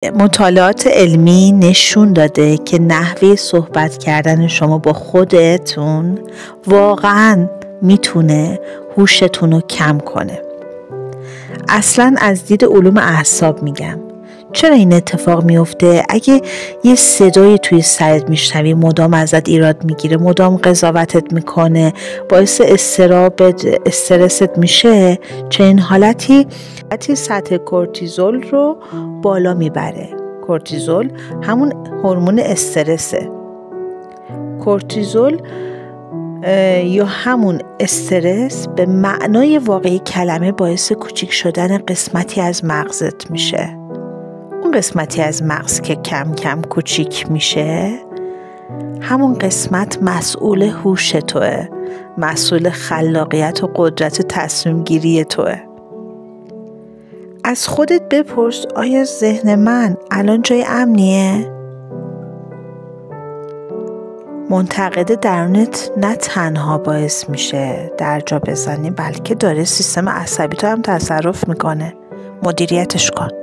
مطالعات علمی نشون داده که نحوه صحبت کردن شما با خودتون واقعاً میتونه هوشتون رو کم کنه. اصلاً از دید علوم اعصاب میگم. چرا این اتفاق میفته؟ اگه یه صدای توی سرت میشنوی مدام ازت ایراد میگیره، مدام قضاوتت میکنه، باعث استرست میشه، چنین حالتی سطح کورتیزول رو بالا میبره. کورتیزول همون هورمون استرسه. کورتیزول یا همون استرس به معنای واقعی کلمه باعث کوچیک شدن قسمتی از مغزت میشه. اون قسمتی از مغز که کم کم کوچیک میشه، همون قسمت مسئول هوش توه، مسئول خلاقیت و قدرت تصمیم گیری توه. از خودت بپرس آیا ذهن من الان جای امنیه؟ منتقد درونت نه تنها باعث میشه در جا بزنی، بلکه داره سیستم عصبی تو هم تصرف میکنه. مدیریتش کن.